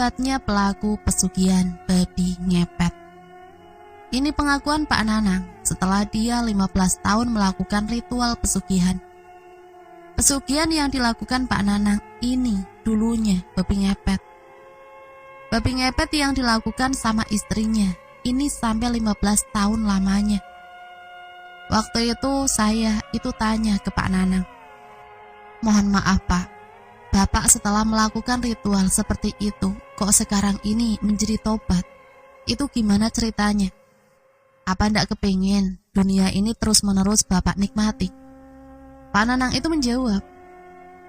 Hebatnya pelaku pesugihan babi ngepet. Ini pengakuan Pak Nanang setelah dia 15 tahun melakukan ritual pesugihan. Pesugihan yang dilakukan Pak Nanang ini dulunya babi ngepet. Babi ngepet yang dilakukan sama istrinya ini sampai 15 tahun lamanya. Waktu itu saya tanya ke Pak Nanang, "Mohon maaf Pak, Bapak setelah melakukan ritual seperti itu kok sekarang ini menjadi tobat? Itu gimana ceritanya? Apa ndak kepingin dunia ini terus-menerus Bapak nikmati?" Pak Nanang itu menjawab,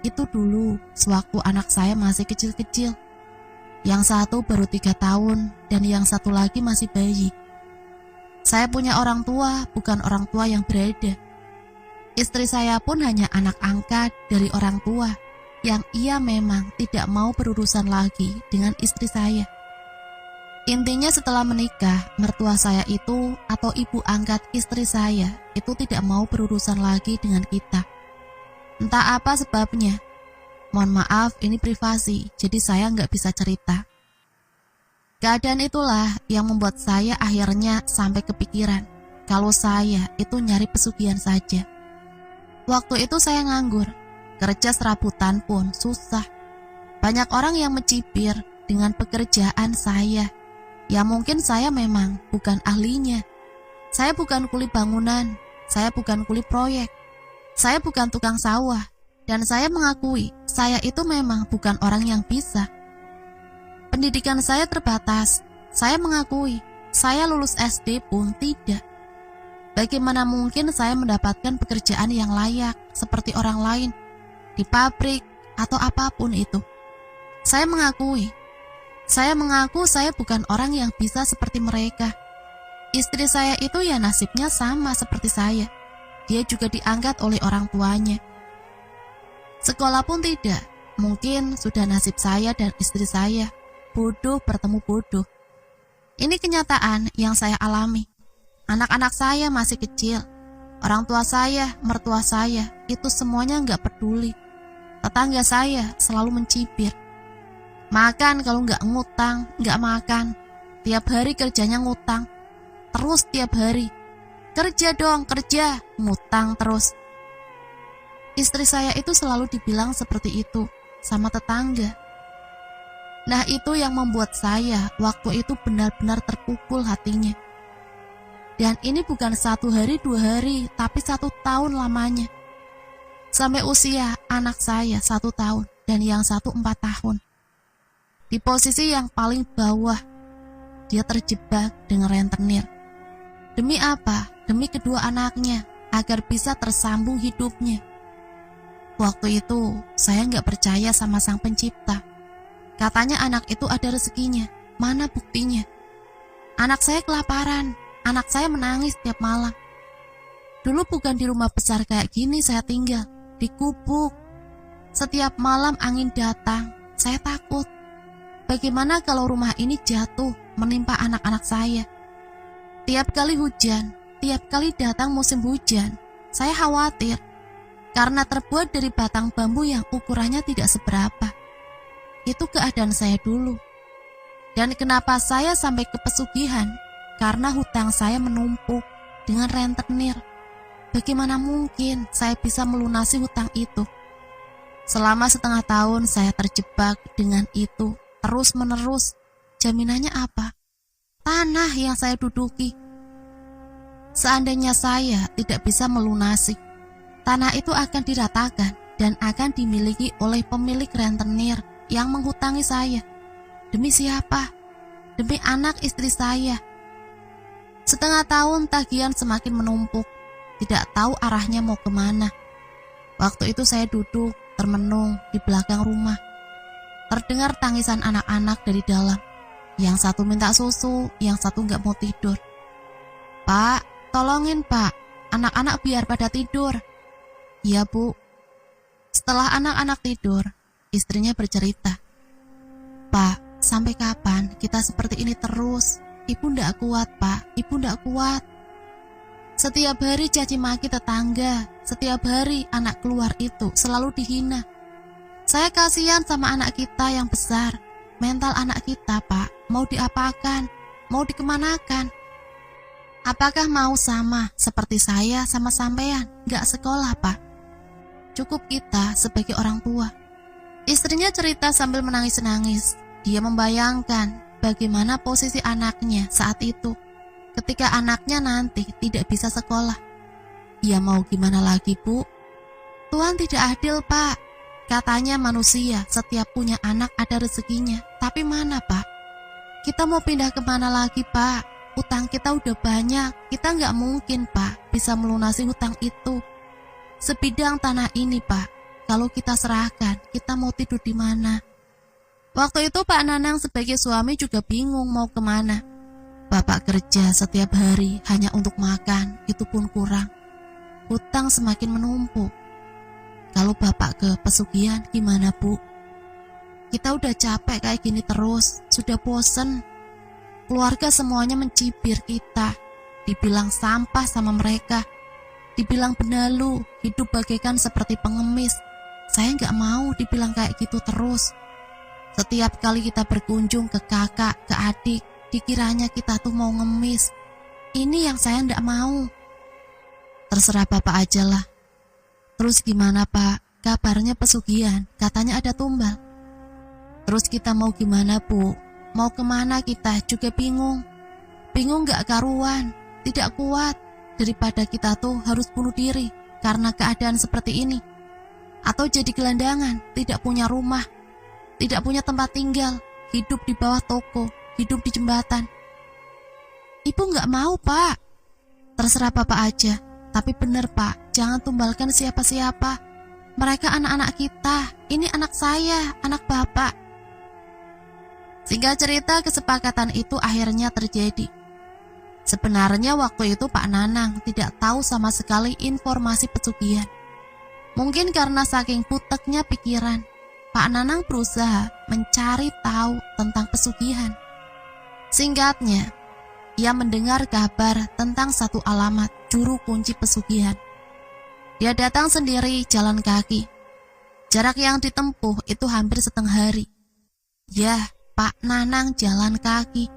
"Itu dulu sewaktu anak saya masih kecil-kecil. Yang satu baru 3 tahun dan yang satu lagi masih bayi. Saya punya orang tua, bukan orang tua yang berada. Istri saya pun hanya anak angkat dari orang tua yang ia memang tidak mau berurusan lagi dengan istri saya. Intinya setelah menikah, mertua saya itu atau ibu angkat istri saya itu tidak mau berurusan lagi dengan kita. Entah apa sebabnya. Mohon maaf, ini privasi, jadi saya nggak bisa cerita." Keadaan itulah yang membuat saya akhirnya sampai kepikiran kalau saya itu nyari pesugihan saja. Waktu itu saya nganggur, kerja serabutan pun susah. Banyak orang yang mencibir dengan pekerjaan saya. Ya mungkin saya memang bukan ahlinya. Saya bukan kuli bangunan, saya bukan kuli proyek, saya bukan tukang sawah, dan saya mengakui saya itu memang bukan orang yang bisa. Pendidikan saya terbatas, saya mengakui saya lulus SD pun tidak. Bagaimana mungkin saya mendapatkan pekerjaan yang layak seperti orang lain, di pabrik atau apapun itu. Saya mengaku saya bukan orang yang bisa seperti mereka. Istri saya itu ya nasibnya sama seperti saya. Dia juga diangkat oleh orang tuanya. Sekolah pun tidak. Mungkin sudah nasib saya dan istri saya. Bodoh bertemu bodoh. Ini kenyataan yang saya alami. Anak-anak saya masih kecil. Orang tua saya, mertua saya, itu semuanya nggak peduli. Tetangga saya selalu mencibir. Makan kalau nggak ngutang, nggak makan. Tiap hari kerjanya ngutang. Terus tiap hari. Kerja dong, kerja. Ngutang terus. Istri saya itu selalu dibilang seperti itu sama tetangga. Nah itu yang membuat saya waktu itu benar-benar terpukul hatinya. Dan ini bukan 1 hari 2 hari, tapi 1 tahun lamanya. Sampai usia anak saya 1 tahun dan yang satu 4 tahun. Di posisi yang paling bawah, dia terjebak dengan rentenir. Demi apa? Demi kedua anaknya, agar bisa tersambung hidupnya. Waktu itu, saya nggak percaya sama Sang Pencipta. Katanya anak itu ada rezekinya, mana buktinya? Anak saya kelaparan, anak saya menangis tiap malam. Dulu bukan di rumah besar kayak gini saya tinggal, di gubuk. Setiap malam angin datang, saya takut. Bagaimana kalau rumah ini jatuh menimpa anak-anak saya? Tiap kali hujan, tiap kali datang musim hujan, saya khawatir. Karena terbuat dari batang bambu yang ukurannya tidak seberapa. Itu keadaan saya dulu. Dan kenapa saya sampai ke pesugihan? Karena hutang saya menumpuk dengan rentenir. Bagaimana mungkin saya bisa melunasi hutang itu? Selama setengah tahun saya terjebak dengan itu. Terus menerus. Jaminannya apa? Tanah yang saya duduki. Seandainya saya tidak bisa melunasi, tanah itu akan diratakan dan akan dimiliki oleh pemilik rentenir yang menghutangi saya. Demi siapa? Demi anak istri saya. Setengah tahun tagihan semakin menumpuk. Tidak tahu arahnya mau kemana. Waktu itu saya duduk termenung di belakang rumah. Terdengar tangisan anak-anak dari dalam. Yang satu minta susu, yang satu gak mau tidur. "Pak, tolongin Pak, anak-anak biar pada tidur." "Iya Bu." Setelah anak-anak tidur, istrinya bercerita, "Pak, sampai kapan kita seperti ini terus? Ibu ndak kuat Pak, ibu ndak kuat. Setiap hari caci maki tetangga, setiap hari anak keluar itu selalu dihina. Saya kasihan sama anak kita yang besar, mental anak kita, Pak. Mau diapakan? Mau dikemanakan? Apakah mau sama seperti saya sama sampean? Gak sekolah, Pak. Cukup kita sebagai orang tua. Istrinya cerita sambil menangis-nangis. Dia membayangkan bagaimana posisi anaknya saat itu ketika anaknya nanti tidak bisa sekolah. Ya mau gimana lagi, Bu? Tuhan tidak adil, Pak. Katanya manusia setiap punya anak ada rezekinya. Tapi mana, Pak? Kita mau pindah kemana lagi, Pak? Utang kita udah banyak. Kita nggak mungkin, Pak, bisa melunasi hutang itu. Sebidang tanah ini, Pak. Kalau kita serahkan, kita mau tidur di mana? Waktu itu Pak Nanang sebagai suami juga bingung mau kemana. Bapak kerja setiap hari hanya untuk makan, itu pun kurang. Hutang semakin menumpuk. Kalau Bapak ke pesugihan gimana, Bu? Kita udah capek kayak gini terus, sudah bosen. Keluarga semuanya mencibir kita, dibilang sampah sama mereka, dibilang benalu, hidup bagaikan seperti pengemis. Saya nggak mau dibilang kayak gitu terus. Setiap kali kita berkunjung ke kakak, ke adik, dikiranya kita tuh mau ngemis. Ini yang saya nggak mau. Terserah Bapak aja lah. Terus gimana, Pak? Kabarnya pesugihan, katanya ada tumbal. Terus kita mau gimana, Bu? Mau kemana kita juga bingung. Bingung gak karuan, tidak kuat. Daripada kita tuh harus bunuh diri karena keadaan seperti ini. Atau jadi gelandangan, tidak punya rumah, tidak punya tempat tinggal, hidup di bawah toko, hidup di jembatan. Ibu gak mau, Pak. Terserah Bapak aja. Tapi benar, Pak, jangan tumbalkan siapa-siapa. Mereka anak-anak kita, ini anak saya, anak Bapak. Singkat cerita, kesepakatan itu akhirnya terjadi. Sebenarnya waktu itu Pak Nanang tidak tahu sama sekali informasi pesugihan. Mungkin karena saking buteknya pikiran, Pak Nanang berusaha mencari tahu tentang pesugihan. Singkatnya, ia mendengar kabar tentang satu alamat juru kunci pesugihan. Dia datang sendiri jalan kaki. Jarak yang ditempuh itu hampir setengah hari. Yah, Pak Nanang jalan kaki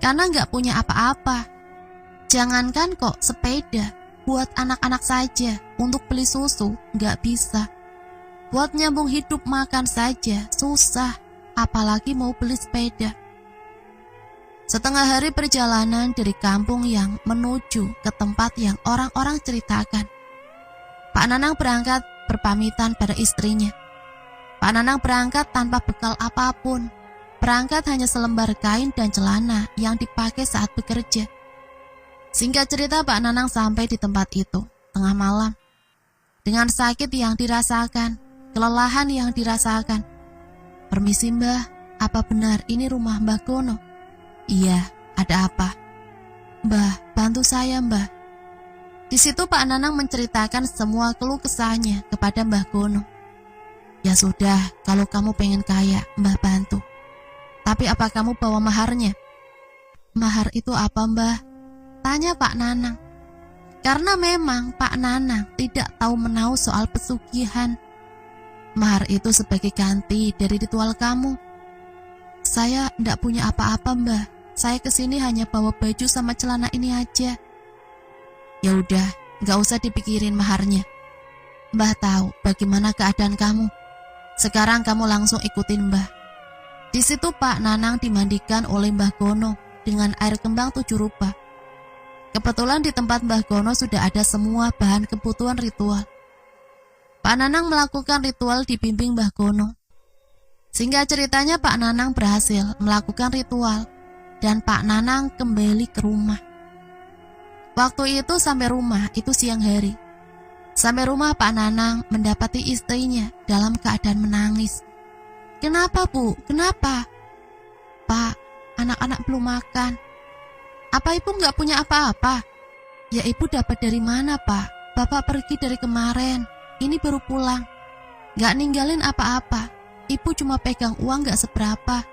karena nggak punya apa-apa. Jangankan kok sepeda, buat anak-anak saja untuk beli susu nggak bisa. Buat nyambung hidup makan saja susah, apalagi mau beli sepeda. Setengah hari perjalanan dari kampung yang menuju ke tempat yang orang-orang ceritakan. Pak Nanang berangkat berpamitan pada istrinya. Pak Nanang berangkat tanpa bekal apapun. Berangkat hanya selembar kain dan celana yang dipakai saat bekerja. Singkat cerita, Pak Nanang sampai di tempat itu tengah malam. Dengan sakit yang dirasakan, kelelahan yang dirasakan. Permisi, Mbah, apa benar ini rumah Mbah Gono? Iya, ada apa? Mbah, bantu saya, Mbah. Di situ Pak Nanang menceritakan semua keluh kesahnya kepada Mbah Gono. Ya sudah, kalau kamu pengen kaya, Mbah bantu. Tapi apa kamu bawa maharnya? Mahar itu apa, Mbah? Tanya Pak Nanang. Karena memang Pak Nanang tidak tahu menahu soal pesugihan. Mahar itu sebagai ganti dari ritual kamu. Saya tidak punya apa-apa, Mbah. Saya kesini hanya bawa baju sama celana ini aja. Ya udah, nggak usah dipikirin maharnya. Mbah tahu bagaimana keadaan kamu. Sekarang kamu langsung ikutin Mbah. Di situ Pak Nanang dimandikan oleh Mbah Gono dengan air kembang 7 rupa. Kebetulan di tempat Mbah Gono sudah ada semua bahan kebutuhan ritual. Pak Nanang melakukan ritual dibimbing Mbah Gono. Singkat ceritanya Pak Nanang berhasil melakukan ritual dan Pak Nanang kembali ke rumah. Waktu itu sampai rumah itu siang hari. Sampai rumah Pak Nanang mendapati istrinya dalam keadaan menangis. Kenapa, Bu? Kenapa? Pak, anak-anak belum makan. Apa ibu nggak punya apa-apa? Ya ibu dapat dari mana, Pak? Bapak pergi dari kemarin. Ini baru pulang. Nggak ninggalin apa-apa. Ibu cuma pegang uang nggak seberapa.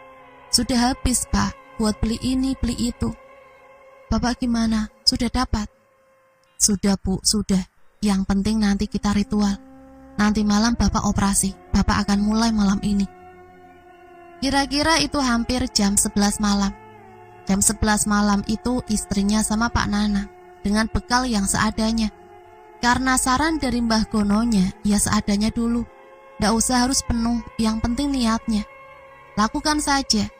Sudah habis, Pak, buat beli ini, beli itu. Bapak gimana? Sudah dapat? Sudah, Bu, sudah. Yang penting nanti kita ritual. Nanti malam Bapak operasi. Bapak akan mulai malam ini. Kira-kira itu hampir jam 11 malam. Jam 11 malam itu istrinya sama Pak Nanang dengan bekal yang seadanya. Karena saran dari Mbah Gononya, ya seadanya dulu. Nggak usah harus penuh, yang penting niatnya. Lakukan saja.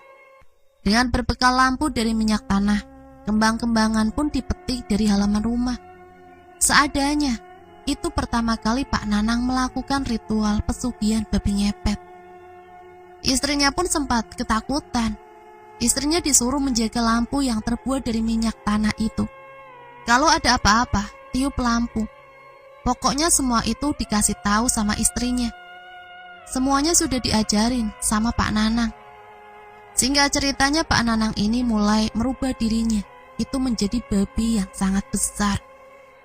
Dengan berbekal lampu dari minyak tanah, kembang-kembangan pun dipetik dari halaman rumah. Seadanya, itu pertama kali Pak Nanang melakukan ritual pesugihan babi ngepet. Istrinya pun sempat ketakutan. Istrinya disuruh menjaga lampu yang terbuat dari minyak tanah itu. Kalau ada apa-apa, tiup lampu. Pokoknya semua itu dikasih tahu sama istrinya. Semuanya sudah diajarin sama Pak Nanang. Sehingga ceritanya Pak Nanang ini mulai merubah dirinya. Itu menjadi babi yang sangat besar.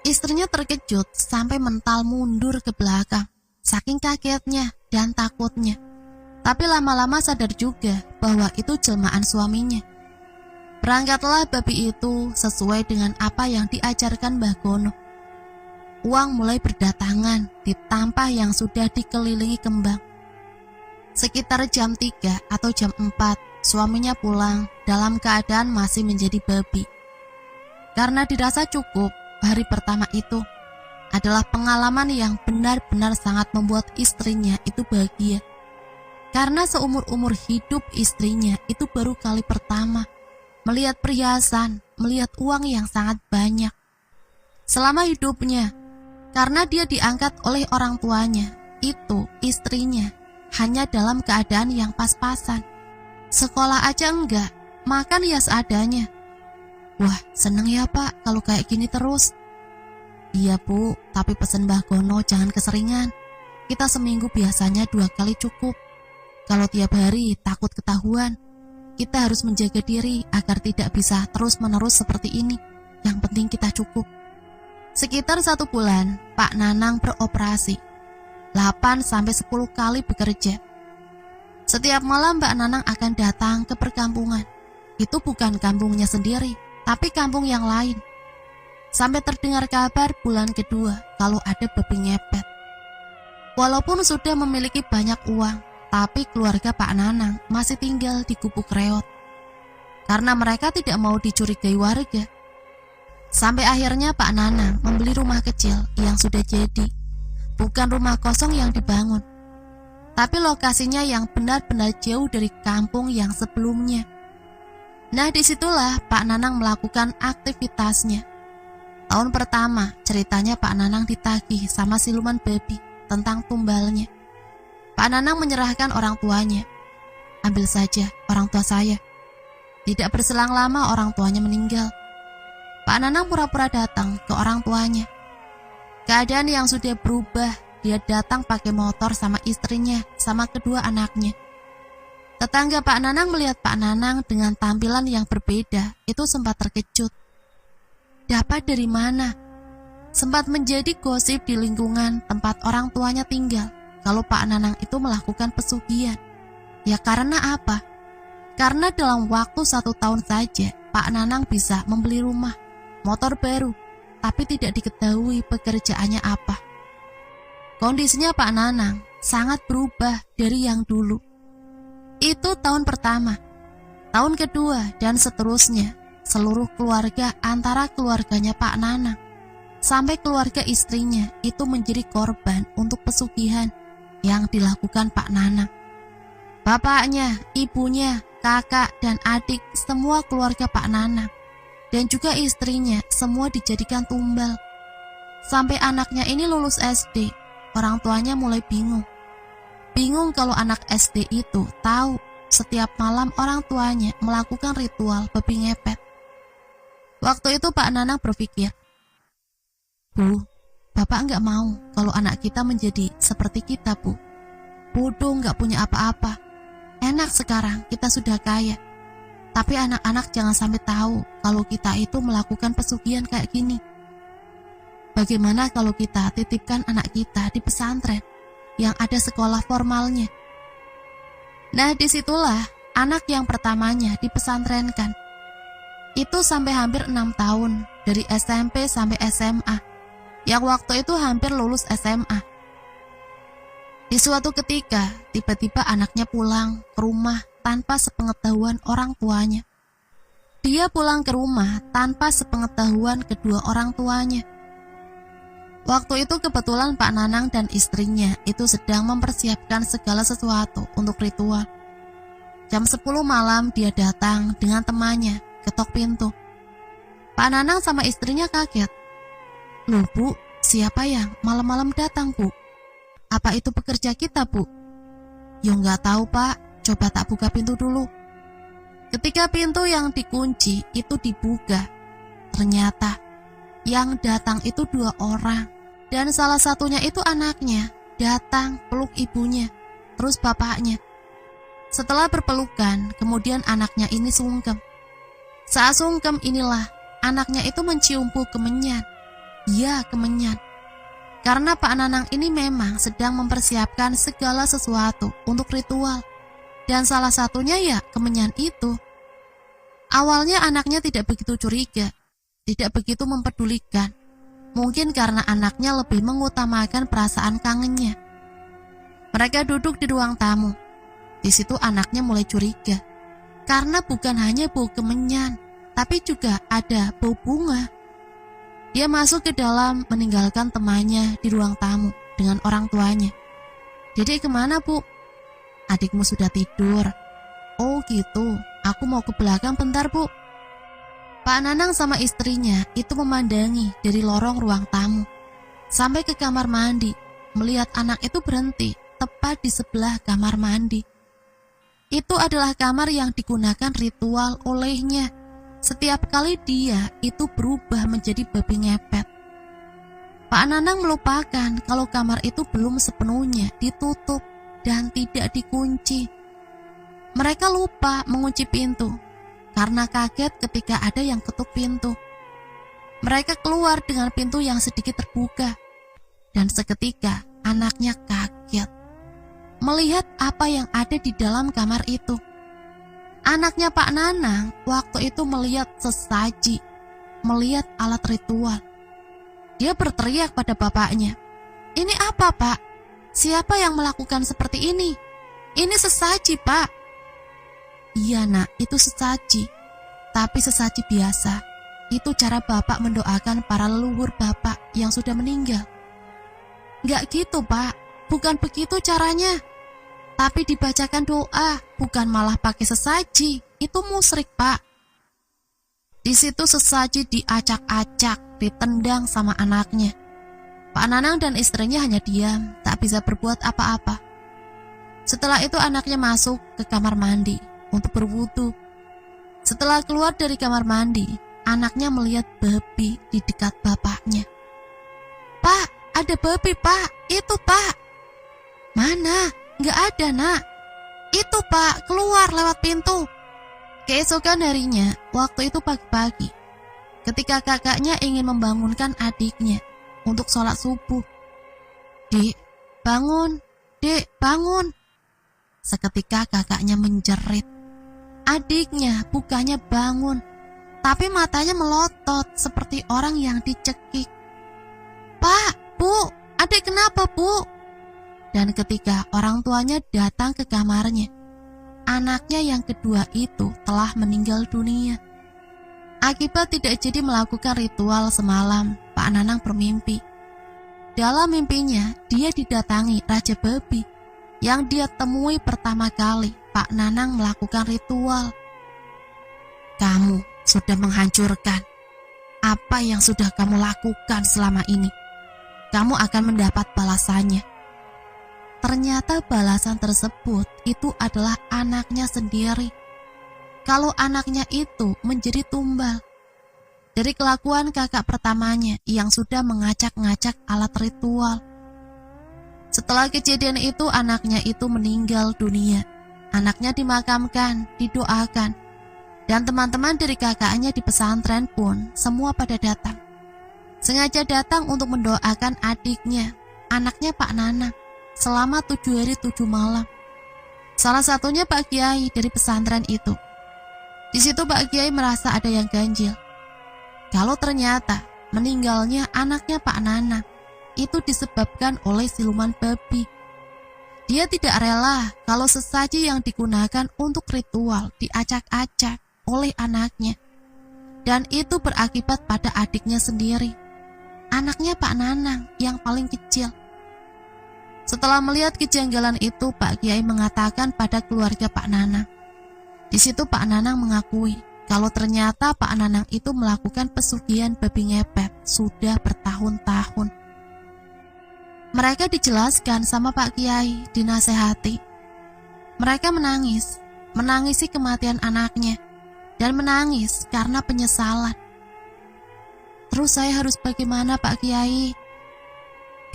Istrinya terkejut sampai mental mundur ke belakang. Saking kagetnya dan takutnya. Tapi lama-lama sadar juga bahwa itu jelmaan suaminya. Berangkatlah babi itu sesuai dengan apa yang diajarkan Mbah Gono. Uang mulai berdatangan di tampah yang sudah dikelilingi kembang. Sekitar jam 3 atau jam 4, suaminya pulang dalam keadaan masih menjadi babi. Karena dirasa cukup, hari pertama itu adalah pengalaman yang benar-benar sangat membuat istrinya itu bahagia. Karena seumur-umur hidup istrinya itu baru kali pertama melihat perhiasan, melihat uang yang sangat banyak. Selama hidupnya, karena dia diangkat oleh orang tuanya, itu istrinya hanya dalam keadaan yang pas-pasan. Sekolah aja enggak, makan ya seadanya. Wah, seneng ya Pak kalau kayak gini terus. Iya Bu, tapi pesen Mbah Gono jangan keseringan. Kita seminggu biasanya 2 kali cukup. Kalau tiap hari takut ketahuan. Kita harus menjaga diri agar tidak bisa terus-menerus seperti ini. Yang penting kita cukup. Sekitar 1 bulan, Pak Nanang beroperasi. 8-10 kali bekerja. Setiap malam Mbak Nanang akan datang ke perkampungan. Itu bukan kampungnya sendiri, tapi kampung yang lain. Sampai terdengar kabar bulan kedua kalau ada babi ngepet. Walaupun sudah memiliki banyak uang, tapi keluarga Pak Nanang masih tinggal di Gubuk Reot. Karena mereka tidak mau dicurigai warga. Sampai akhirnya Pak Nanang membeli rumah kecil yang sudah jadi. Bukan rumah kosong yang dibangun, tapi lokasinya yang benar-benar jauh dari kampung yang sebelumnya. Nah, disitulah Pak Nanang melakukan aktivitasnya. Tahun pertama, ceritanya Pak Nanang ditagih sama siluman babi tentang tumbalnya. Pak Nanang menyerahkan orang tuanya. Ambil saja orang tua saya. Tidak berselang lama orang tuanya meninggal. Pak Nanang pura-pura datang ke orang tuanya. Keadaan yang sudah berubah, dia datang pakai motor sama istrinya, sama kedua anaknya. Tetangga Pak Nanang melihat Pak Nanang dengan tampilan yang berbeda, itu sempat terkejut. Dapat dari mana? Sempat menjadi gosip di lingkungan tempat orang tuanya tinggal, kalau Pak Nanang itu melakukan pesugihan. Ya karena apa? Karena dalam waktu 1 tahun saja, Pak Nanang bisa membeli rumah, motor baru, tapi tidak diketahui pekerjaannya apa. Kondisinya Pak Nanang sangat berubah dari yang dulu. Itu tahun pertama. Tahun kedua dan seterusnya, seluruh keluarga antara keluarganya Pak Nanang sampai keluarga istrinya itu menjadi korban untuk pesugihan yang dilakukan Pak Nanang. Bapaknya, ibunya, kakak, dan adik, semua keluarga Pak Nanang, dan juga istrinya, semua dijadikan tumbal. Sampai anaknya ini lulus SD, orang tuanya mulai bingung. Bingung kalau anak SD itu tahu setiap malam orang tuanya melakukan ritual babi ngepet. Waktu itu Pak Nanang berpikir, Bu, Bapak nggak mau kalau anak kita menjadi seperti kita, Bu. Bodoh, nggak punya apa-apa. Enak sekarang, kita sudah kaya. Tapi anak-anak jangan sampai tahu kalau kita itu melakukan pesugihan kayak gini. Bagaimana kalau kita titipkan anak kita di pesantren yang ada sekolah formalnya? Nah, disitulah anak yang pertamanya dipesantrenkan. Itu sampai hampir 6 tahun, dari SMP sampai SMA. Yang waktu itu hampir lulus SMA. Di suatu ketika, tiba-tiba anaknya pulang ke rumah tanpa sepengetahuan orang tuanya. Dia pulang ke rumah tanpa sepengetahuan kedua orang tuanya. Waktu itu kebetulan Pak Nanang dan istrinya itu sedang mempersiapkan segala sesuatu untuk ritual. Jam 10 malam dia datang dengan temannya, ketok pintu. Pak Nanang sama istrinya kaget. "Loh Bu, siapa yang malam-malam datang Bu? Apa itu pekerja kita Bu?" "Ya nggak tahu Pak, coba tak buka pintu dulu." Ketika pintu yang dikunci itu dibuka, ternyata yang datang itu 2 orang. Dan salah satunya itu anaknya, datang peluk ibunya, terus bapaknya. Setelah berpelukan, kemudian anaknya ini sungkem. Saat sungkem inilah, anaknya itu mencium Bu kemenyan. Ya, kemenyan. Karena Pak Nanang ini memang sedang mempersiapkan segala sesuatu untuk ritual. Dan salah satunya ya kemenyan itu. Awalnya anaknya tidak begitu curiga, tidak begitu mempedulikan. Mungkin karena anaknya lebih mengutamakan perasaan kangennya. Mereka duduk di ruang tamu. Di situ anaknya mulai curiga. Karena bukan hanya bau kemenyan, tapi juga ada bau bunga. Dia masuk ke dalam meninggalkan temannya di ruang tamu dengan orang tuanya. "Dedek kemana Bu?" "Adikmu sudah tidur." "Oh gitu, aku mau ke belakang bentar Bu." Pak Nanang sama istrinya itu memandangi dari lorong ruang tamu sampai ke kamar mandi, melihat anak itu berhenti tepat di sebelah kamar mandi. Itu adalah kamar yang digunakan ritual olehnya setiap kali dia itu berubah menjadi babi ngepet. Pak Nanang melupakan kalau kamar itu belum sepenuhnya ditutup dan tidak dikunci. Mereka lupa mengunci pintu karena kaget ketika ada yang ketuk pintu. Mereka keluar dengan pintu yang sedikit terbuka. Dan seketika anaknya kaget melihat apa yang ada di dalam kamar itu. Anaknya Pak Nanang waktu itu melihat sesaji, melihat alat ritual. Dia berteriak pada bapaknya, "Ini apa Pak? Siapa yang melakukan seperti ini? Ini sesaji Pak." "Iya nak, itu sesaji. Tapi sesaji biasa. Itu cara bapak mendoakan para leluhur bapak yang sudah meninggal." "Nggak gitu Pak, bukan begitu caranya. Tapi dibacakan doa, bukan malah pakai sesaji. Itu musyrik Pak." Di situ sesaji diacak-acak, ditendang sama anaknya. Pak Nanang dan istrinya hanya diam, tak bisa berbuat apa-apa. Setelah itu anaknya masuk ke kamar mandi untuk berwudu. Setelah keluar dari kamar mandi, anaknya melihat babi di dekat bapaknya. "Pak, ada babi Pak, itu Pak." "Mana? Nggak ada nak." "Itu Pak, keluar lewat pintu." Keesokan harinya, waktu itu pagi-pagi, ketika kakaknya ingin membangunkan adiknya untuk sholat subuh. "Dek, bangun, Dek, bangun." Seketika kakaknya menjerit. Adiknya bukannya bangun, tapi matanya melotot seperti orang yang dicekik. "Pak, Bu, adik kenapa Bu?" Dan ketika orang tuanya datang ke kamarnya, anaknya yang kedua itu telah meninggal dunia. Akibat tidak jadi melakukan ritual semalam, Pak Nanang bermimpi. Dalam mimpinya, dia didatangi Raja Babi yang dia temui pertama kali Pak Nanang melakukan ritual. "Kamu sudah menghancurkan apa yang sudah kamu lakukan selama ini. Kamu akan mendapat balasannya." Ternyata balasan tersebut itu adalah anaknya sendiri. Kalau anaknya itu menjadi tumbal dari kelakuan kakak pertamanya yang sudah mengacak-ngacak alat ritual. Setelah kejadian itu anaknya itu meninggal dunia. Anaknya dimakamkan, didoakan, dan teman-teman dari kakaknya di pesantren pun semua pada datang. Sengaja datang untuk mendoakan adiknya, anaknya Pak Nanang, selama 7 hari 7 malam. Salah satunya Pak Kiai dari pesantren itu. Di situ Pak Kiai merasa ada yang ganjil. Kalau ternyata meninggalnya anaknya Pak Nanang itu disebabkan oleh siluman babi. Dia tidak rela kalau sesaji yang digunakan untuk ritual diacak-acak oleh anaknya. Dan itu berakibat pada adiknya sendiri, anaknya Pak Nanang yang paling kecil. Setelah melihat kejanggalan itu, Pak Kiai mengatakan pada keluarga Pak Nanang. Di situ Pak Nanang mengakui kalau ternyata Pak Nanang itu melakukan pesugihan babi ngepet sudah bertahun-tahun. Mereka dijelaskan sama Pak Kiai, dinasehati. Mereka menangis, menangisi kematian anaknya, dan menangis karena penyesalan. Terus saya harus bagaimana Pak Kiai?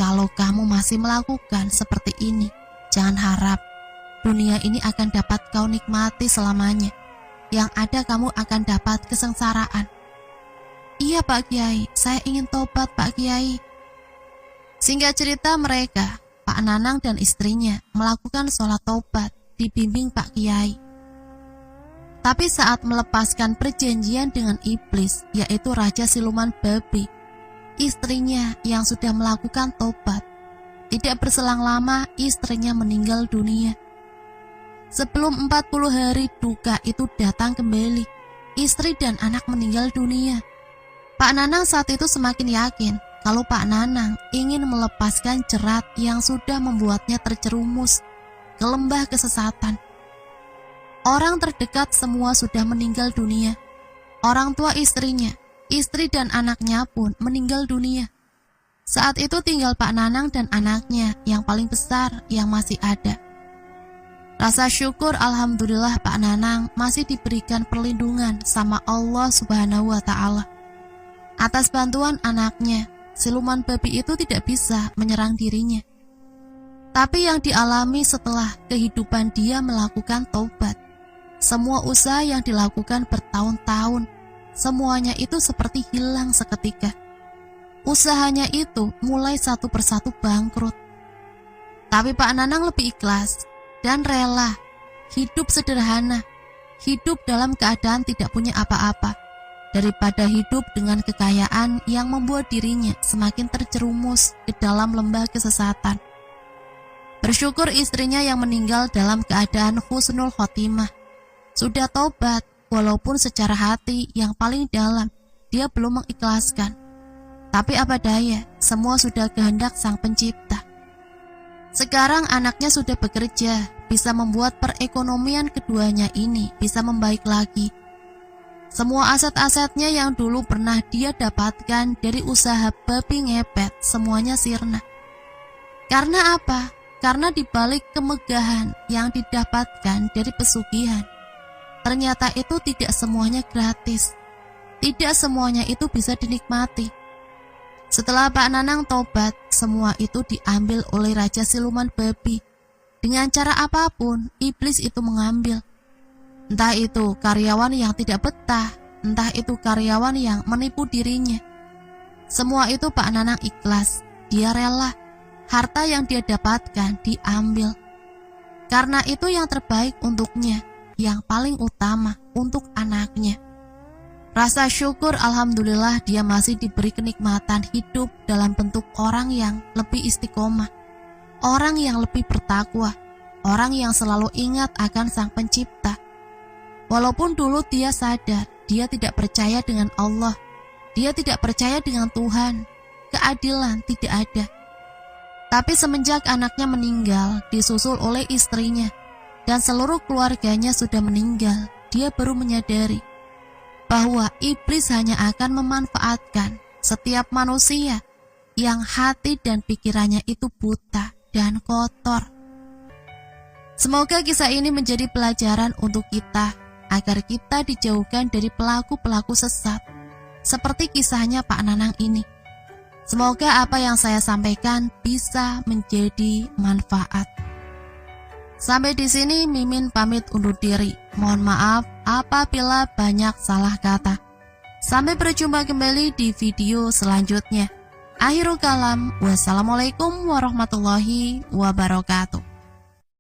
Kalau kamu masih melakukan seperti ini, jangan harap dunia ini akan dapat kau nikmati selamanya. Yang ada kamu akan dapat kesengsaraan. Iya Pak Kiai, saya ingin tobat Pak Kiai. Singkat cerita mereka, Pak Nanang dan istrinya melakukan sholat tobat dibimbing Pak Kiai. Tapi saat melepaskan perjanjian dengan iblis, yaitu Raja Siluman Babi, istrinya yang sudah melakukan tobat, tidak berselang lama istrinya meninggal dunia. Sebelum 40 hari duka itu datang kembali, istri dan anak meninggal dunia. Pak Nanang saat itu semakin yakin kalau Pak Nanang ingin melepaskan jerat yang sudah membuatnya terjerumus ke lembah kesesatan. Orang terdekat semua sudah meninggal dunia. Orang tua istrinya, istri dan anaknya pun meninggal dunia. Saat itu tinggal Pak Nanang dan anaknya yang paling besar yang masih ada. Rasa syukur alhamdulillah Pak Nanang masih diberikan perlindungan sama Allah Subhanahu wa Ta'ala. Atas bantuan anaknya, siluman babi itu tidak bisa menyerang dirinya. Tapi yang dialami setelah kehidupan dia melakukan taubat, semua usaha yang dilakukan bertahun-tahun, semuanya itu seperti hilang seketika. Usahanya itu mulai satu persatu bangkrut. Tapi Pak Nanang lebih ikhlas dan rela hidup sederhana, hidup dalam keadaan tidak punya apa-apa, daripada hidup dengan kekayaan yang membuat dirinya semakin terjerumus ke dalam lembah kesesatan. Bersyukur istrinya yang meninggal dalam keadaan husnul khotimah. Sudah taubat, walaupun secara hati yang paling dalam dia belum mengikhlaskan. Tapi apa daya, semua sudah kehendak Sang Pencipta. Sekarang anaknya sudah bekerja, bisa membuat perekonomian keduanya ini bisa membaik lagi. Semua aset-asetnya yang dulu pernah dia dapatkan dari usaha babi ngepet semuanya sirna. Karena apa? Karena dibalik kemegahan yang didapatkan dari pesugihan, ternyata itu tidak semuanya gratis. Tidak semuanya itu bisa dinikmati. Setelah Pak Nanang tobat, semua itu diambil oleh Raja Siluman Babi. Dengan cara apapun, iblis itu mengambil. Entah itu karyawan yang tidak betah, entah itu karyawan yang menipu dirinya. Semua itu Pak Nanang ikhlas, dia rela. Harta yang dia dapatkan diambil. Karena itu yang terbaik untuknya, yang paling utama untuk anaknya. Rasa syukur alhamdulillah dia masih diberi kenikmatan hidup dalam bentuk orang yang lebih istiqomah, orang yang lebih bertakwa, orang yang selalu ingat akan Sang Pencipta. Walaupun dulu dia sadar dia tidak percaya dengan Allah, dia tidak percaya dengan Tuhan, keadilan tidak ada. Tapi semenjak anaknya meninggal, disusul oleh istrinya, dan seluruh keluarganya sudah meninggal, dia baru menyadari bahwa iblis hanya akan memanfaatkan setiap manusia yang hati dan pikirannya itu buta dan kotor. Semoga kisah ini menjadi pelajaran untuk kita, agar kita dijauhkan dari pelaku-pelaku sesat, seperti kisahnya Pak Nanang ini. Semoga apa yang saya sampaikan bisa menjadi manfaat. Sampai di sini Mimin pamit undur diri. Mohon maaf apabila banyak salah kata. Sampai berjumpa kembali di video selanjutnya. Akhirul kalam, wassalamualaikum warahmatullahi wabarakatuh.